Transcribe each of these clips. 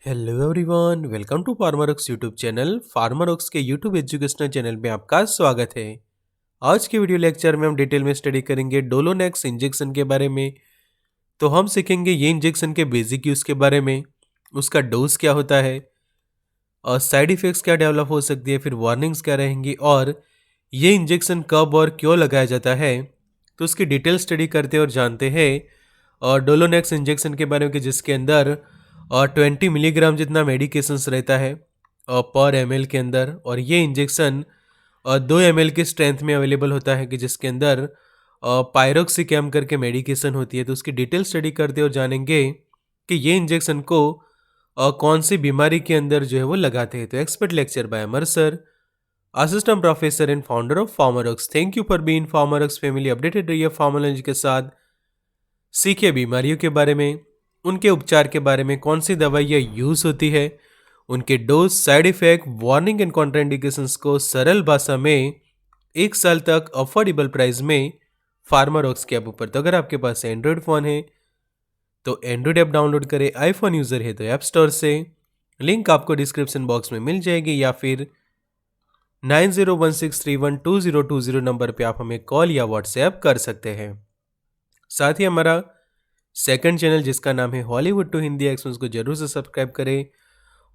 Hello everyone, welcome to Pharmarox YouTube channel. Pharmarox के YouTube educational channel में आपका स्वागत है। आज के वीडियो लेक्चर में हम डिटेल में स्टडी करेंगे डोलोनेक्स इंजेक्शन के बारे में। तो हम सीखेंगे ये इंजेक्शन के बेसिक यूज़ के बारे में, उसका डोज क्या होता है और साइड इफ़ेक्ट्स क्या डेवलप हो सकती है, फिर वार्निंग्स क्या रहेंगी और ये इंजेक्शन कब और क्यों लगाया जाता है। तो उसकी डिटेल स्टडी करते और जानते हैं और डोलोनेक्स इंजेक्शन के बारे में कि जिसके अंदर 20 मिलीग्राम जितना मेडिकेशंस रहता है पर ml के अंदर, और ये इंजेक्शन 2 ml की स्ट्रेंथ में अवेलेबल होता है कि जिसके अंदर पायरोक्सिकैम करके मेडिकेशन होती है। तो उसकी डिटेल स्टडी करते और जानेंगे कि ये इंजेक्शन को कौन सी बीमारी के अंदर जो है वो लगाते हैं। तो expert lecture by Amar sir, assistant professor and founder of Pharmarox. Thank you for being Pharmarox family. Updated रहिए फार्मोलॉजी के साथ, सीखिए बीमारियों के बारे में, उनके उपचार के बारे में, कौन सी दवाइयाँ यूज़ होती है, उनके dose, side effect, warning and contraindications को सरल भाषा में 1 साल तक अफोर्डेबल प्राइस में फार्मरऑक्स के ऐप ऊपर। तो अगर आपके पास एंड्रॉयड फ़ोन है तो एंड्रॉयड ऐप डाउनलोड करें, आईफोन यूज़र है तो ऐप स्टोर से, लिंक आपको डिस्क्रिप्शन बॉक्स में मिल जाएगी, या फिर 9016312020 नंबर पे आप हमें कॉल या व्हाट्सएप कर सकते हैं। साथ ही हमारा सेकंड चैनल जिसका नाम है हॉलीवुड टू हिंदी एक्शन, उसको जरूर से सब्सक्राइब करें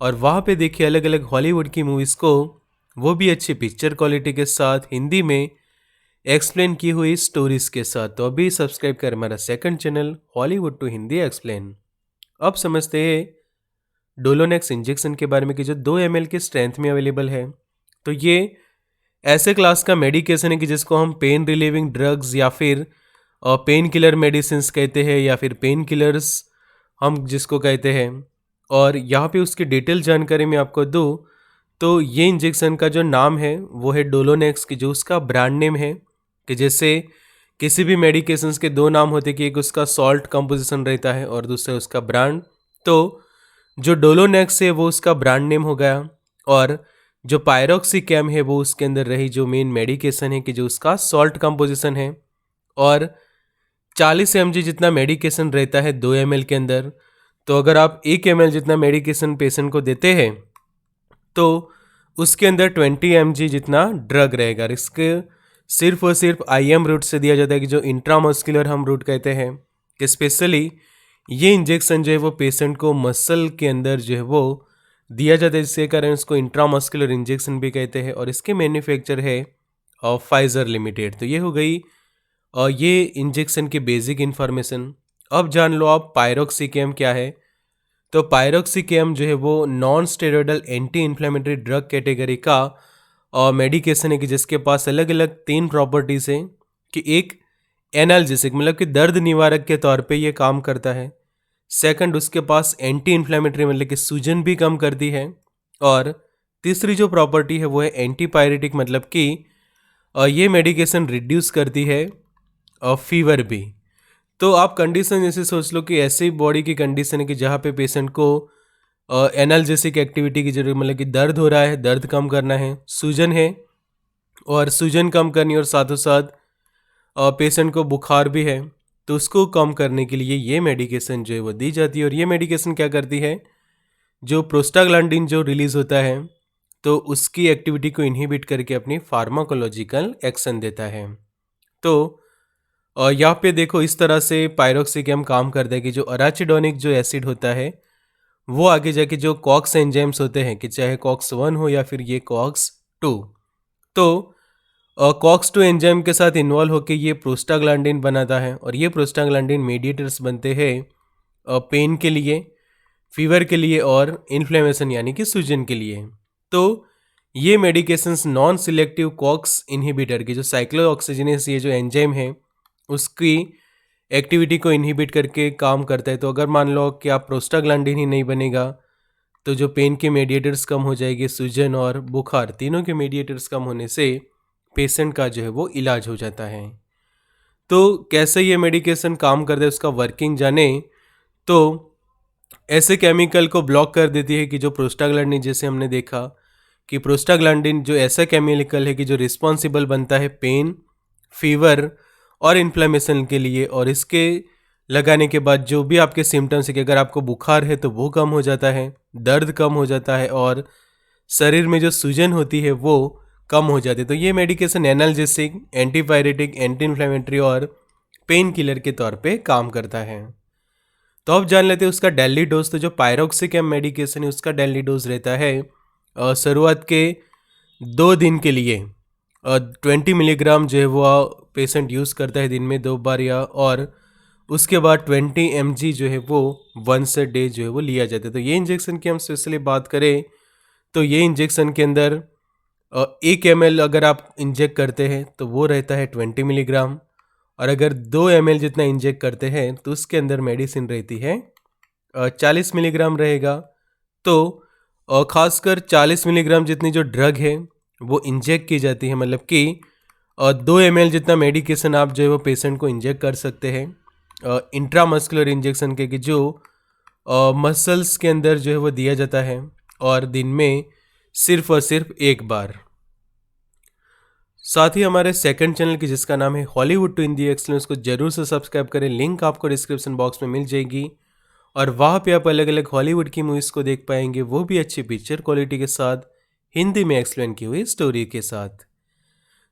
और वहाँ पे देखिए अलग अलग हॉलीवुड की मूवीज़ को, वो भी अच्छी पिक्चर क्वालिटी के साथ, हिंदी में एक्सप्लेन की हुई स्टोरीज के साथ। तो अभी सब्सक्राइब करें हमारा second channel Hollywood to Hindi explain. अब समझते हैं डोलोनेक्स इंजेक्शन के बारे में कि जो 2 ml की स्ट्रेंथ में अवेलेबल है। तो ये ऐसे क्लास का मेडिकेशन है कि जिसको हम पेन रिलीविंग ड्रग्स या फिर पेन किलर मेडिसिन कहते हैं, या फिर पेन किलर्स हम जिसको कहते हैं। और यहाँ पे उसकी डिटेल जानकारी मैं आपको दूँ तो ये इंजेक्शन का जो नाम है वो है डोलोनेक्स, की जो उसका ब्रांड नेम है। कि जैसे किसी भी मेडिकेशंस के 2 नाम होते कि एक उसका सॉल्ट कंपोजिशन रहता है और दूसरा उसका ब्रांड। तो जो डोलोनेक्स है वो उसका ब्रांड नेम हो गया, और जो पायरोक्सिकैम है वो उसके अंदर रही जो मेन मेडिकेशन है कि जो उसका सॉल्ट कंपोजिशन है। और 40 mg जितना मेडिकेशन रहता है 2 ml के अंदर। तो अगर आप 1 ml जितना मेडिकेशन पेशेंट को देते हैं तो उसके अंदर 20 mg जितना ड्रग रहेगा। इसके सिर्फ और सिर्फ IM रूट से दिया जाता है कि जो इंट्रामस्कुलर हम रूट कहते हैं, कि स्पेशली ये इंजेक्शन जो है वो पेशेंट को मसल के अंदर जो है वो दिया जाता है, जिसके कारण इसको इंट्रामस्कुलर इंजेक्शन भी कहते हैं। और इसके मैन्युफैक्चर है फाइजर लिमिटेड। तो ये हो गई और ये इंजेक्शन की बेसिक इन्फॉर्मेशन। अब जान लो आप पायरोक्सिकैम क्या है। तो पायरोक्सिकैम जो है वो non steroidal anti inflammatory drug category का मेडिकेशन है कि जिसके पास अलग अलग 3 प्रॉपर्टीज़ हैं। कि एक, एनाल्जेसिक मतलब कि दर्द निवारक के तौर पे ये काम करता है। सेकंड, उसके पास एंटी इन्फ्लेमेटरी मतलब कि सूजन भी कम करती है। और तीसरी जो प्रॉपर्टी है वो है एंटीपायरेटिक मतलब कि ये मेडिकेशन रिड्यूस करती है फीवर भी। तो आप कंडीशन जैसे सोच लो कि ऐसी बॉडी की कंडीशन है कि जहाँ पे पेशेंट को एनाल्जेसिक एक्टिविटी की जरूरत, मतलब कि दर्द हो रहा है, दर्द कम करना है, सूजन है और सूजन कम करनी, और साथों साथ पेशेंट को बुखार भी है, तो उसको कम करने के लिए ये मेडिकेशन जो है वो दी जाती है। और ये मेडिकेशन क्या करती है, जो प्रोस्टाग्लैंडिन जो रिलीज होता है तो उसकी एक्टिविटी को इनहिबिट करके अपनी फार्माकोलॉजिकल एक्शन देता है। तो और यहाँ पे देखो इस तरह से पायरोक्सिकैम काम करता है कि जो अराचिडोनिक जो एसिड होता है वो आगे जाके जो कॉक्स एंजाइम्स होते हैं, कि चाहे कॉक्स 1 हो या फिर ये कॉक्स 2, तो कॉक्स 2 एंजाइम के साथ इन्वॉल्व होकर ये प्रोस्टाग्लैंडिन बनाता है। और ये प्रोस्टाग्लैंडिन मेडिएटर्स बनते हैं पेन के लिए, फीवर के लिए और इन्फ्लेमेशन यानी कि सूजन के लिए। तो ये medications non selective COX inhibitor की जो साइक्लोऑक्सीजिनेस ये जो एंजाइम है उसकी एक्टिविटी को इनहिबिट करके काम करता है। तो अगर मान लो कि आप प्रोस्टाग्लैंडिन ही नहीं बनेगा तो जो पेन के मेडिएटर्स कम हो जाएंगे, सूजन और बुखार तीनों के मेडिएटर्स कम होने से पेशेंट का जो है वो इलाज हो जाता है। तो कैसे ये मेडिकेशन काम करता है उसका वर्किंग जाने, तो ऐसे केमिकल को ब्लॉक कर देती है कि जो प्रोस्टाग्लैंडिन, जैसे हमने देखा कि प्रोस्टाग्लैंडिन जो ऐसा केमिकल है कि जो रिस्पॉन्सिबल बनता है पेन, फीवर और इन्फ्लेमेशन के लिए, और इसके लगाने के बाद जो भी आपके सिम्टम्स है कि अगर आपको बुखार है तो वो कम हो जाता है, दर्द कम हो जाता है और शरीर में जो सूजन होती है वो कम हो जाती है। तो ये medication analgesic, antipyretic, anti inflammatory और पेन किलर के तौर पे काम करता है। तो अब जान लेते हैं उसका डेली डोज। तो जो पायरोक्सिकैम मेडिकेशन है उसका डेली डोज रहता है शुरुआत के 2 दिन के लिए 20 मिलीग्राम जो है वो पेशेंट यूज़ करता है दिन में 2 बार या, और उसके बाद 20 mg जो है वो वंस अ डे जो है वो लिया जाता है। तो ये इंजेक्शन की हम स्पेशली बात करें तो ये इंजेक्शन के अंदर 1 ml अगर आप इंजेक्ट करते हैं तो वो रहता है 20 मिलीग्राम, और अगर 2 ml जितना इंजेक्ट करते हैं तो उसके अंदर मेडिसिन रहती है 40 मिलीग्राम रहेगा। तो खासकर 40 मिलीग्राम जितनी जो ड्रग है वो इंजेक्ट की जाती है, मतलब कि 2 ml जितना मेडिकेशन आप जो है वो पेशेंट को इंजेक्ट कर सकते हैं इंट्रामस्कुलर इंजेक्शन के, कि जो मसल्स के अंदर जो है वो दिया जाता है और दिन में सिर्फ और सिर्फ 1 बार। साथ ही हमारे सेकंड चैनल की जिसका नाम है हॉलीवुड टू हिंदी एक्सलेंस को जरूर से सब्सक्राइब करें, लिंक आपको डिस्क्रिप्शन बॉक्स में मिल जाएगी और वहाँ पे आप अलग अलग हॉलीवुड की मूवीज़ को देख पाएंगे, वो भी अच्छी पिक्चर क्वालिटी के साथ, हिंदी में एक्सप्लेन की हुई स्टोरी के साथ।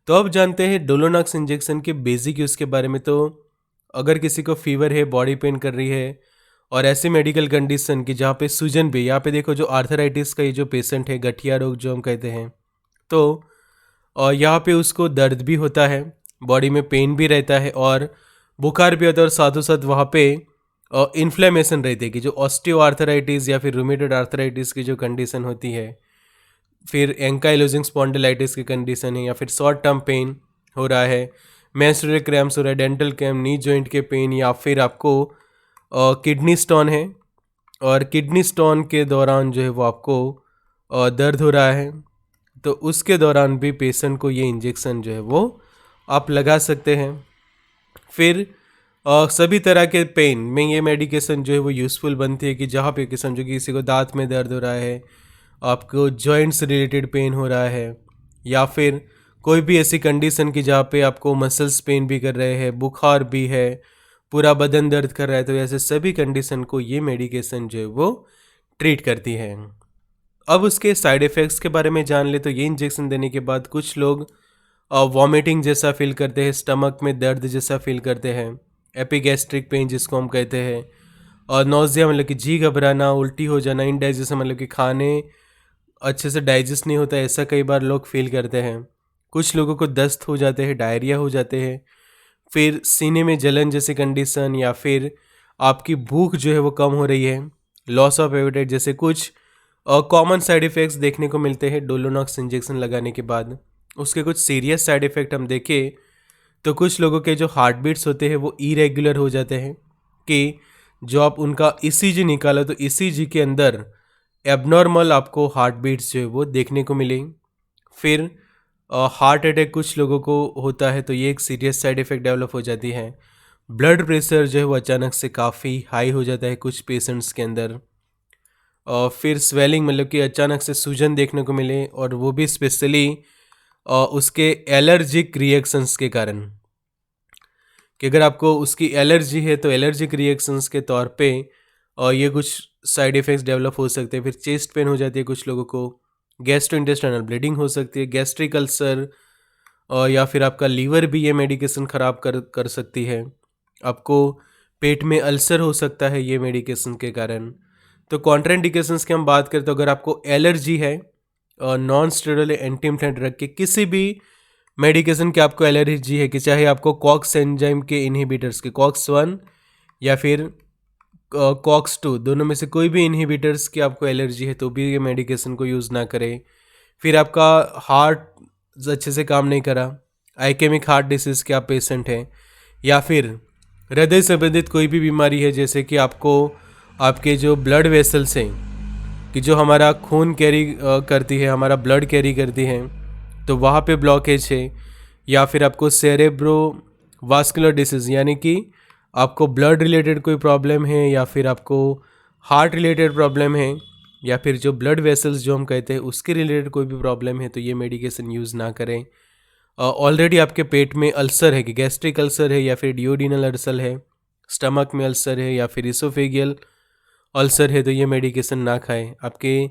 तो अब जानते हैं डोलोनॉक्स इंजेक्शन के बेसिक यूज़ के बारे में। तो अगर किसी को फीवर है, बॉडी पेन कर रही है और ऐसी मेडिकल कंडीशन की जहाँ पे सूजन भी, यहाँ पे देखो जो आर्थराइटिस का ये जो पेशेंट है, गठिया रोग जो हम कहते हैं, तो और यहाँ पे उसको दर्द भी होता है, बॉडी में पेन भी रहता है और बुखार भी होता है, और साथों साथ वहाँ पे इन्फ्लेमेशन रहती है कि जो ऑस्टियो आर्थराइटिस या फिर रूमेटॉइड आर्थराइटिस की जो कंडीशन होती है, फिर एंकाइलोजिंग स्पॉन्डिलाइटिस की कंडीशन है, या फिर शॉर्ट टर्म पेन हो रहा है, मेंस्ट्रुअल क्रैम्प्स हो रहा है, डेंटल क्रैम्प, नी जॉइंट के पेन, या फिर आपको किडनी स्टोन है और किडनी स्टोन के दौरान जो है वो आपको दर्द हो रहा है, तो उसके दौरान भी पेशेंट को ये इंजेक्शन जो है वो आप लगा सकते हैं। फिर सभी तरह के पेन में ये मेडिकेशन जो है वो यूज़फुल बनती है, कि जहाँ पे कि समझो कि किसी को दांत में दर्द हो रहा है, आपको जॉइंट्स रिलेटेड पेन हो रहा है, या फिर कोई भी ऐसी कंडीशन की जहाँ पे आपको मसल्स पेन भी कर रहे हैं, बुखार भी है, पूरा बदन दर्द कर रहा है, तो ऐसे सभी कंडीशन को ये मेडिकेशन जो है वो ट्रीट करती है। अब उसके साइड इफ़ेक्ट्स के बारे में जान ले तो ये इंजेक्शन देने के बाद कुछ लोग वॉमिटिंग जैसा फील करते हैं, स्टमक में दर्द जैसा फील करते हैं, एपिगैस्ट्रिक पेन जिसको हम कहते हैं, और नोज़िया मतलब कि जी घबराना, उल्टी हो जाना, इनडाइजेशन मतलब कि खाने अच्छे से डाइजेस्ट नहीं होता, ऐसा कई बार लोग फील करते हैं। कुछ लोगों को दस्त हो जाते हैं, डायरिया हो जाते हैं, फिर सीने में जलन जैसी कंडीशन, या फिर आपकी भूख जो है वो कम हो रही है, लॉस ऑफ एपेटाइट जैसे कुछ कॉमन साइड इफ़ेक्ट्स देखने को मिलते हैं डोलोनॉक्स इंजेक्शन लगाने के बाद। उसके कुछ सीरियस साइड इफ़ेक्ट हम देखें तो कुछ लोगों के जो हार्ट बीट्स होते हैं वो इरेगुलर हो जाते हैं, कि जो आप उनका ईसीजी निकालो तो ईसीजी के अंदर एबनॉर्मल आपको हार्ट बीट्स जो है वो देखने को मिलेंगे। फिर हार्ट अटैक कुछ लोगों को होता है, तो ये एक सीरियस साइड इफ़ेक्ट डेवलप हो जाती है। ब्लड प्रेशर जो है वो अचानक से काफ़ी हाई हो जाता है कुछ पेशेंट्स के अंदर। और फिर स्वेलिंग मतलब कि अचानक से सूजन देखने को मिले, और वो भी स्पेशली उसके एलर्जिक रिएक्शंस के कारण, कि अगर आपको उसकी एलर्जी है तो एलर्जिक रिएक्शंस के तौर पे ये कुछ साइड इफ़ेक्ट्स डेवलप हो सकते हैं। फिर चेस्ट पेन हो जाती है कुछ लोगों को, गैस्ट्रोइंटेस्टाइनल ब्लीडिंग हो सकती है, गैस्ट्रिक अल्सर, या फिर आपका लीवर भी ये मेडिकेशन ख़राब कर सकती है, आपको पेट में अल्सर हो सकता है ये मेडिकेशन के कारण। तो कॉन्ट्राइंडिकेशंस की हम बात करें तो अगर आपको एलर्जी है non steroidal anti inflammatory drug के किसी भी मेडिकेशन की आपको एलर्जी है, कि चाहे आपको कॉक्स एंजाइम के इनहिबिटर्स के कॉक्स 1 या फिर कॉक्स 2 दोनों में से कोई भी इनहिबिटर्स की आपको एलर्जी है, तो भी ये मेडिकेशन को यूज़ ना करें। फिर आपका हार्ट अच्छे से काम नहीं करा, आइकेमिक हार्ट डिसीज़ के आप पेशेंट हैं, या फिर हृदय संबंधित कोई भी बीमारी है, जैसे कि आपको आपके जो ब्लड वेसल्स हैं, कि जो हमारा खून कैरी करती है, हमारा ब्लड कैरी करती है, तो वहाँ पे ब्लॉकेज है, या फिर आपको सेरेब्रो वास्कुलर डिसीज़ यानी कि आपको ब्लड रिलेटेड कोई प्रॉब्लम है, या फिर आपको हार्ट रिलेटेड प्रॉब्लम है, या फिर जो ब्लड वेसल्स जो हम कहते हैं उसके रिलेटेड कोई भी प्रॉब्लम है, तो ये मेडिकेशन यूज़ ना करें। ऑलरेडी आपके पेट में अल्सर है, कि गैस्ट्रिक अल्सर है या फिर डियोडिनल अल्सर है, स्टमक में अल्सर है या फिर इसोफेगियल अल्सर है तो ये मेडिकेशन ना खाएं। आपके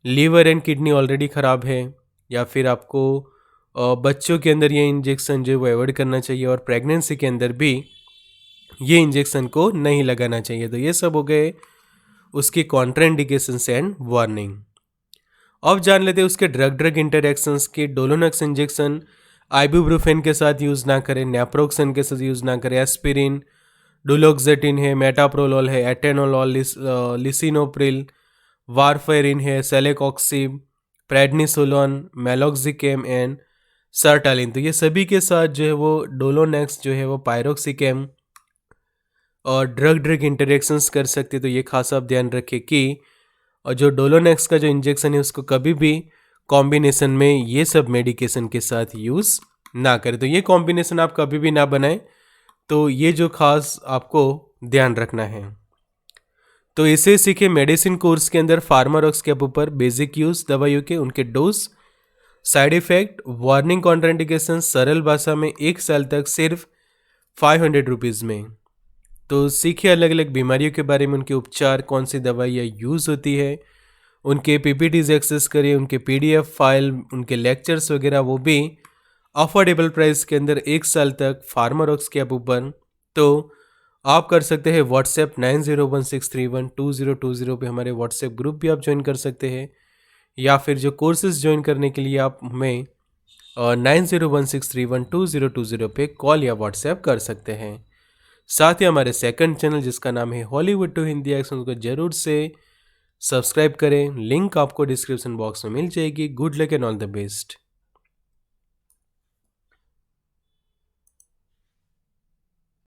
लीवर एंड किडनी ऑलरेडी ख़राब है या फिर आपको बच्चों के अंदर ये इंजेक्शन जो है वो अवॉइड करना चाहिए और प्रेगनेंसी के अंदर भी ये इंजेक्शन को नहीं लगाना चाहिए। तो ये सब हो गए उसकी कॉन्ट्राइंडिकेशंस एंड वार्निंग। अब जान लेते हैं उसके ड्रग इंटरेक्शंस की। डोलोनेक्स इंजेक्शन आइबुप्रोफेन के साथ यूज़ ना करें, नेप्रोक्सन के साथ यूज़ ना करें। एस्पिरिन, डुलोक्सेटिन है, मेटाप्रोलोल है, एटेनोलॉल, लिसिनोप्रिल, वारफेरिन है, सेलेकॉक्सिब, प्रेडनिसोलोन, मेलोक्सिकेम एंड सर्टालिन। तो ये सभी के साथ जो है वो डोलोनेक्स जो है वो पायरोक्सिकेम और ड्रग इंटरेक्शंस कर सकते। तो ये खास आप ध्यान रखें कि और जो डोलोनेक्स का जो इंजेक्शन है उसको कभी भी कॉम्बिनेशन में ये सब मेडिकेशन के साथ यूज़ ना करें। तो ये कॉम्बिनेशन आप कभी भी ना बनाएं। तो ये जो खास आपको ध्यान रखना है। तो इसे सीखे मेडिसिन कोर्स के अंदर फार्मारॉक्स के ऊपर बेसिक यूज़ दवाइयों के, उनके dose, side effect, warning, contraindication सरल भाषा में 1 साल तक सिर्फ 500 रुपीज़ में। तो सीखिए अलग अलग बीमारियों के बारे में, उनके उपचार, कौन सी दवाइयाँ यूज़ होती है, उनके पीपीटीज एक्सेस करिए, उनके पीडीएफ फाइल, उनके लेक्चर्स वगैरह, वो भी अफोर्डेबल प्राइस के अंदर 1 साल तक फार्मारॉक्स के ऊपर। तो आप कर सकते हैं व्हाट्सएप 9016312020 पे हमारे व्हाट्सएप ग्रुप भी आप ज्वाइन कर सकते हैं, या फिर जो कोर्सेज ज्वाइन करने के लिए आप हमें 9016312020 पे कॉल या व्हाट्सएप कर सकते हैं। साथ ही हमारे सेकंड चैनल जिसका नाम है हॉलीवुड टू हिंदी एक्शन को जरूर से सब्सक्राइब करें। लिंक आपको डिस्क्रिप्शन बॉक्स में मिल जाएगी। Good luck and all the best.